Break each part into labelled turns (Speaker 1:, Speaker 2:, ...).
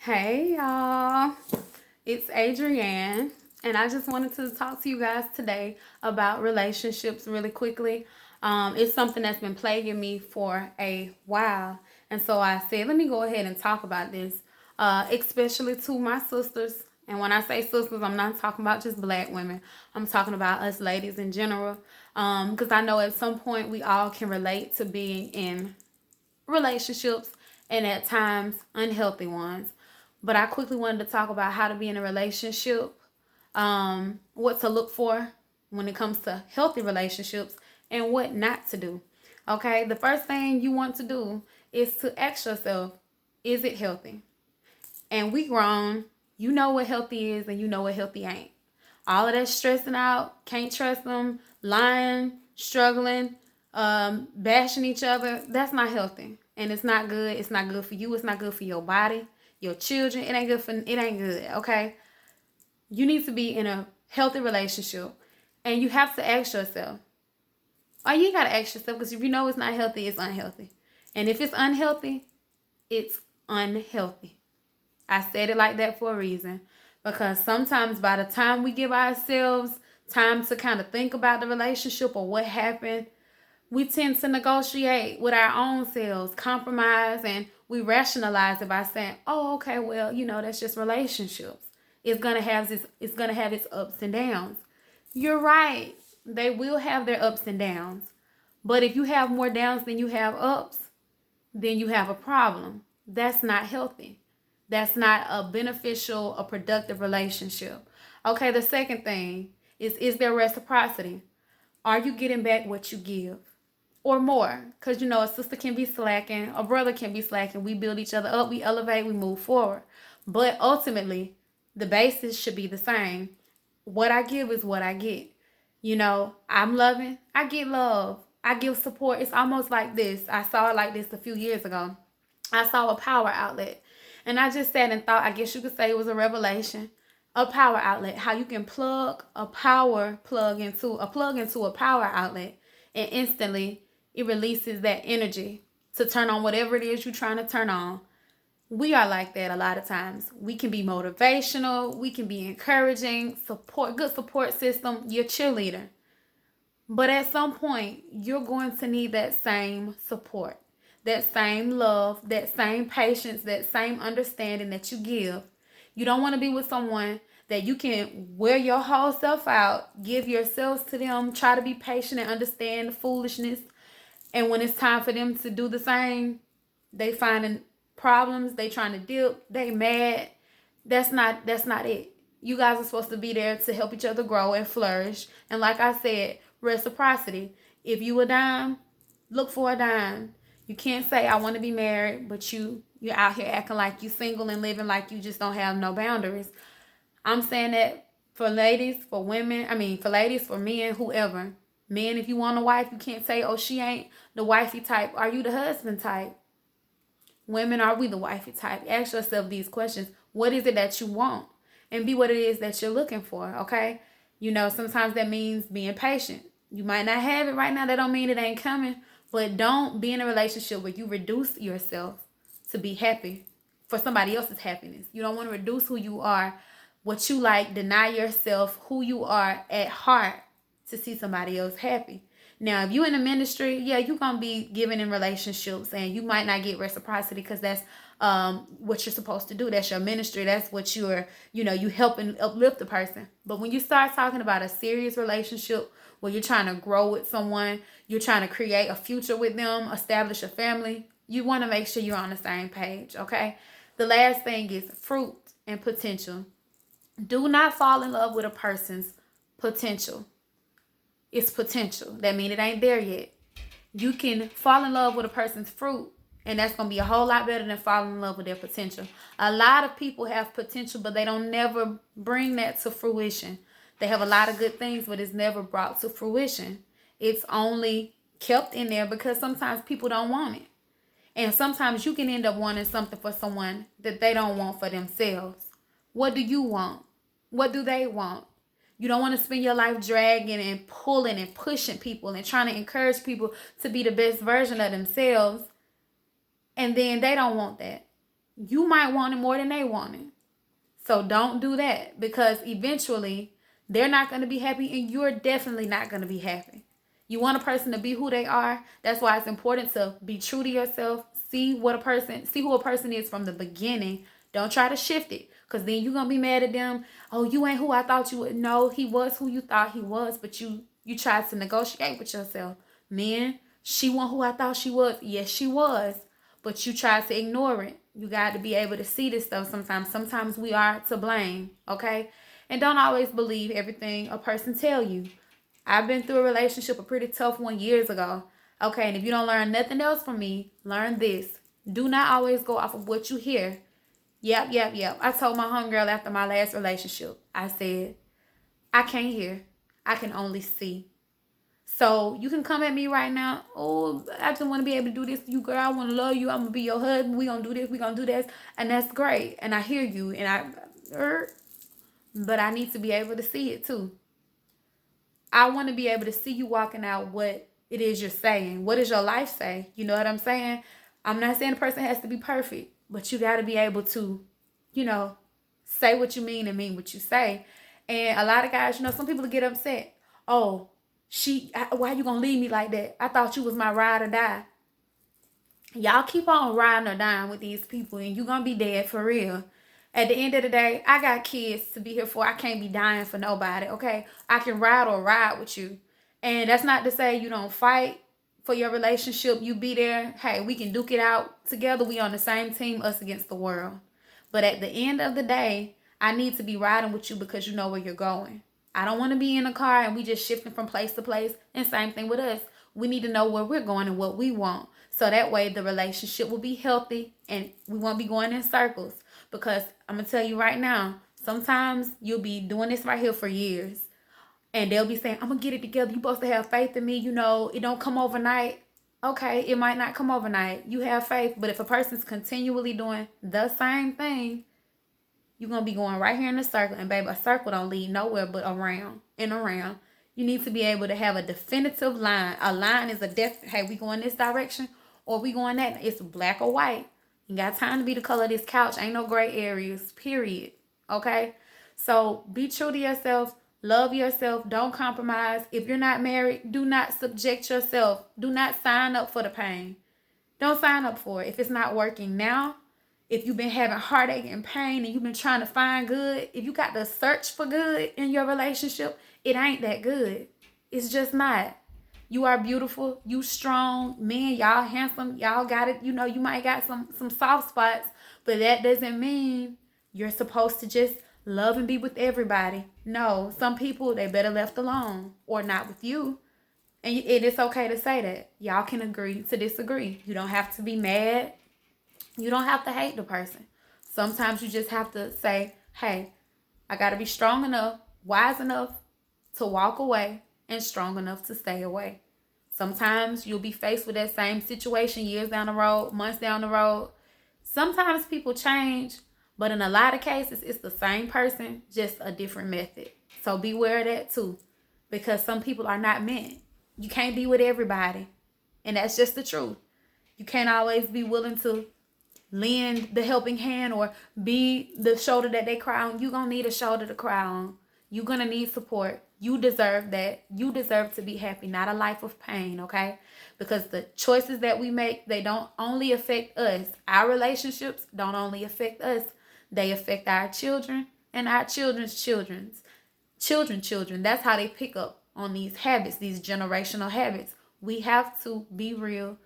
Speaker 1: Hey y'all, it's Adrienne, and I just wanted to talk to you guys today about relationships really quickly. It's something that's been plaguing me for a while, and so I said, let me go ahead and talk about this, especially to my sisters. And when I say sisters, I'm not talking about just black women, I'm talking about us ladies in general, because I know at some point we all can relate to being in relationships and at times unhealthy ones. But I quickly wanted to talk about how to be in a relationship, what to look for when it comes to healthy relationships, and what not to do. Okay, the first thing you want to do is to ask yourself, is it healthy? And we grown, you know what healthy is and you know what healthy ain't. All of that stressing out, can't trust them, lying, struggling, bashing each other, that's not healthy. And it's not good. It's not good for you. It's not good for your body, your children. It ain't good, okay? You need to be in a healthy relationship. And you have to ask yourself. Oh, you gotta ask yourself, because if you know it's not healthy, it's unhealthy. And if it's unhealthy, it's unhealthy. I said it like that for a reason, because sometimes by the time we give ourselves time to kind of think about the relationship or what happened, we tend to negotiate with our own selves, compromise, and we rationalize it by saying, "Oh, okay, well, that's just relationships. It's gonna have its ups and downs." You're right. They will have their ups and downs. But if you have more downs than you have ups, then you have a problem. That's not healthy. That's not a beneficial, a productive relationship. Okay, the second thing is there reciprocity? Are you getting back what you give? Or more? Because a sister can be slacking, a brother can be slacking. We build each other up, we elevate, we move forward. But ultimately, the basis should be the same. What I give is what I get. I'm loving, I get love. I give support. It's almost like this. I saw it like this a few years ago. I saw a power outlet. And I just sat and thought, I guess you could say it was a revelation. A power outlet. How you can plug a power plug into a power outlet, and instantly it releases that energy to turn on whatever it is you're trying to turn on. We are like that a lot of times. We can be motivational, we can be encouraging, good support system, your cheerleader. But at some point, you're going to need that same support, that same love, that same patience, that same understanding that you give. You don't want to be with someone that you can wear your whole self out, give yourselves to them, try to be patient and understand the foolishness. And when it's time for them to do the same, they finding problems, they trying to dip, they mad. That's not it. You guys are supposed to be there to help each other grow and flourish. And like I said, reciprocity. If you a dime, look for a dime. You can't say I want to be married, but you're out here acting like you single and living like you just don't have no boundaries. I'm saying that for ladies, for women, for ladies, for men, whoever. Men, if you want a wife, you can't say, oh, she ain't the wifey type. Are you the husband type? Women, are we the wifey type? Ask yourself these questions. What is it that you want? And be what it is that you're looking for, okay? Sometimes that means being patient. You might not have it right now. That don't mean it ain't coming. But don't be in a relationship where you reduce yourself to be happy for somebody else's happiness. You don't want to reduce who you are, what you like, deny yourself who you are at heart to see somebody else happy. Now, if you in the ministry, yeah, you're going to be giving in relationships and you might not get reciprocity because that's what you're supposed to do. That's your ministry. That's what you helping uplift the person. But when you start talking about a serious relationship where you're trying to grow with someone, you're trying to create a future with them, establish a family, you want to make sure you're on the same page, okay? The last thing is fruit and potential. Do not fall in love with a person's potential. It's potential. That means it ain't there yet. You can fall in love with a person's fruit, and that's going to be a whole lot better than falling in love with their potential. A lot of people have potential, but they don't never bring that to fruition. They have a lot of good things, but it's never brought to fruition. It's only kept in there because sometimes people don't want it. And sometimes you can end up wanting something for someone that they don't want for themselves. What do you want? What do they want? You don't want to spend your life dragging and pulling and pushing people and trying to encourage people to be the best version of themselves. And then they don't want that. you might want it more than they want it. So don't do that, because eventually they're not going to be happy and you're definitely not going to be happy. You want a person to be who they are. That's why it's important to be true to yourself. See who a person is from the beginning. Don't try to shift it, because then you're going to be mad at them. Oh, you ain't who I thought you would. No, he was who you thought he was, but you tried to negotiate with yourself. Man, she wasn't who I thought she was. Yes, she was, but you tried to ignore it. You got to be able to see this stuff sometimes. Sometimes we are to blame, okay? And don't always believe everything a person tell you. I've been through a relationship, a pretty tough one years ago. Okay, and if you don't learn nothing else from me, learn this. Do not always go off of what you hear. Yep. I told my homegirl after my last relationship, I said, I can't hear. I can only see. So you can come at me right now. Oh, I just want to be able to do this for you, girl. I want to love you. I'm going to be your husband. We're going to do this. We're going to do this. And that's great. And I hear you. But I need to be able to see it too. I want to be able to see you walking out what it is you're saying. What does your life say? You know what I'm saying? I'm not saying a person has to be perfect, but you got to be able to, say what you mean and mean what you say. And a lot of guys, some people get upset. Oh, why you gonna leave me like that? I thought you was my ride or die. Y'all keep on riding or dying with these people and you gonna be dead for real. At the end of the day, I got kids to be here for. I can't be dying for nobody, okay? I can ride with you. And that's not to say you don't fight for your relationship. You be there. Hey, we can duke it out together. We on the same team, us against the world. But at the end of the day, I need to be riding with you because you know where you're going. I don't want to be in a car and we just shifting from place to place. And same thing with us. We need to know where we're going and what we want. So that way the relationship will be healthy and we won't be going in circles. Because I'm going to tell you right now, sometimes you'll be doing this right here for years. And they'll be saying, I'm going to get it together. You're supposed to have faith in me. It don't come overnight. Okay, it might not come overnight. You have faith. But if a person's continually doing the same thing, you're going to be going right here in a circle. And baby, a circle don't lead nowhere but around and around. You need to be able to have a definitive line. A line is hey, we going this direction or we going that. It's black or white. You got time to be the color of this couch. Ain't no gray areas, period. Okay? So be true to yourself. Love yourself. Don't compromise. If you're not married, do not subject yourself. Do not sign up for the pain. Don't sign up for it. If it's not working now, if you've been having heartache and pain and you've been trying to find good, if you got to search for good in your relationship, it ain't that good. It's just not. You are beautiful. You strong. Men, y'all handsome. Y'all got it. You might got some soft spots, but that doesn't mean you're supposed to just love and be with everybody. No, some people, they better left alone or not with you. And it is okay to say that. Y'all can agree to disagree. You don't have to be mad. You don't have to hate the person. Sometimes you just have to say, hey, I got to be strong enough, wise enough to walk away and strong enough to stay away. Sometimes you'll be faced with that same situation years down the road, months down the road. Sometimes people change, but in a lot of cases, it's the same person, just a different method. So beware of that too, because some people are not meant. You can't be with everybody, and that's just the truth. You can't always be willing to lend the helping hand or be the shoulder that they cry on. You're going to need a shoulder to cry on. You're going to need support. You deserve that. You deserve to be happy, not a life of pain, okay? Because the choices that we make, they don't only affect us. Our relationships don't only affect us. They affect our children and our children's children's children. That's how they pick up on these habits, these generational habits. We have to be real,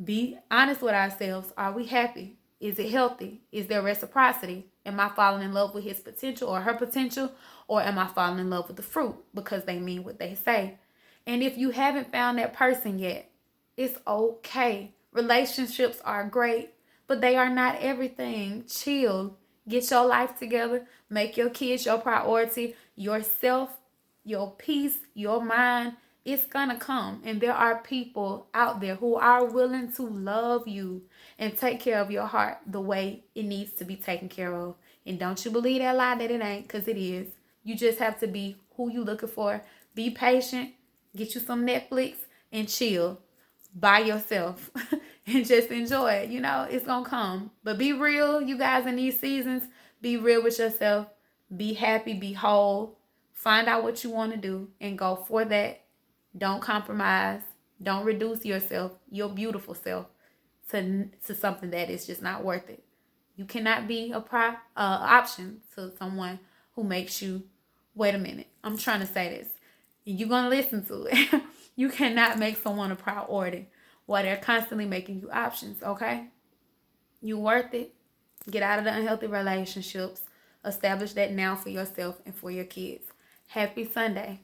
Speaker 1: be honest with ourselves. Are we happy? Is it healthy? Is there reciprocity? Am I falling in love with his potential or her potential? Or am I falling in love with the fruit because they mean what they say? And if you haven't found that person yet, it's okay. Relationships are great, but they are not everything. Chill. Get your life together. Make your kids your priority. Yourself, your peace, your mind. It's gonna come. And there are people out there who are willing to love you and take care of your heart the way it needs to be taken care of. And don't you believe that lie that it ain't, because it is. You just have to be who you looking for. Be patient. Get you some Netflix and chill. by yourself and just enjoy it. You know, it's going to come. But be real, you guys, in these seasons. Be real with yourself. Be happy. Be whole. Find out what you want to do and go for that. Don't compromise. Don't reduce yourself, your beautiful self, to something that is just not worth it. You cannot be a option to someone who makes you, wait a minute, I'm trying to say this. And you're going to listen to it. You cannot make someone a priority while they're constantly making you options, okay? You worth it. Get out of the unhealthy relationships. Establish that now for yourself and for your kids. Happy Sunday.